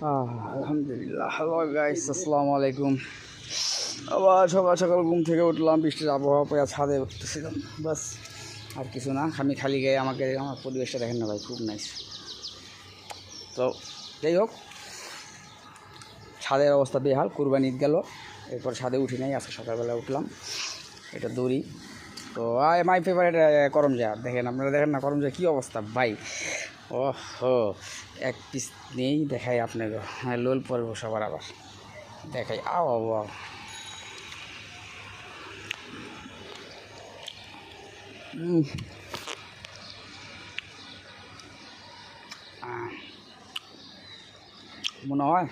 আলহামদুলিল্লাহ। Hello guys, আসসালামু আলাইকুম। আবার সকাল সকাল ঘুম থেকে উঠলাম, বৃষ্টির আবহাওয়া পেয়ে ছাদে উঠতেছিলাম, বাস আর কিছু না। আমি খালি গায়ে আমার পরিবেশটা দেখেন না ভাই, খুব নাইস। তো যাই হোক, ছাদের অবস্থা বেহাল, কুরবানি ঈদ গেল, এরপর ছাদে উঠি নাই, আজকে সকালবেলা উঠলাম। এটা দড়ি, তো মাই ফেভারিট করমজা। দেখেন, আপনারা দেখেন না করমজা কী অবস্থা ভাই। ও হো, এক পিস নেই, দেখাই আপনাকে। হ্যাঁ, লোল পরব সবার, আবার দেখাই। আও আও আও, মনে হয়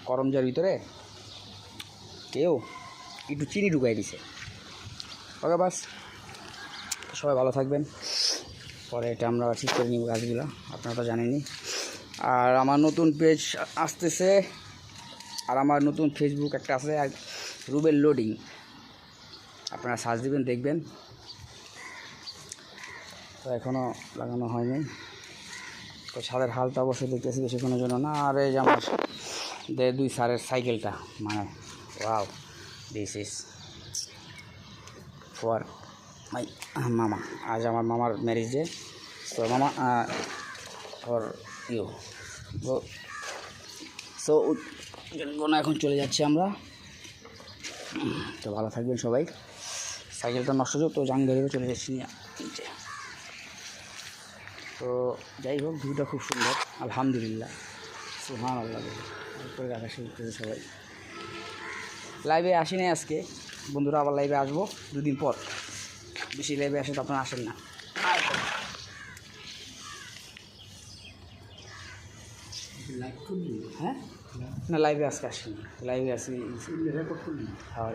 করমজার ভিতরে কেউ একটু চিনি ঢুকাই দিছে। ওকে বাস, সবাই ভালো থাকবেন। পরে এটা আমরা ঠিক করে নিব গাছগুলো, আপনারা তো জানেনই। আর আমার নতুন পেজ আসতেছে, আর আমার নতুন ফেসবুক একটা আছে, রুবেল লোডিং, আপনারা সার্চ দিবেন, দেখবেন। তো এখনও লাগানো হয়নি। তো ছাদের হালটা অবশ্যই দেখতেছি, বেশিক্ষণের জন্য না। আর এই যে আমার দুই স্যারের সাইকেলটা, মানে wow, this is for my মামা। আজ আমার মামার ম্যারেজ ডে, তো মামা ফর ইউ। সো এখন চলে যাচ্ছি আমরা। তো ভালো থাকবেন সবাই। সাইকেলটা নষ্ট হতো, তো জাং ধরে চলে যাচ্ছি নিচে। তো যাই হোক, ভিউটা খুব সুন্দর, আলহামদুলিল্লাহ, সুবহানাল্লাহ। এরপরে আকাশে উঠতেছে সবাই। লাইভে আসি নাই আজকে বন্ধুরা, আবার লাইভে আসবো দুদিন পর। বেশি লাইভে আসে তো আপনারা আসেন না। হ্যাঁ, না লাইভে আজকে আসেনি, লাইভে আসি রেকর্ড করলি। হ্যাঁ,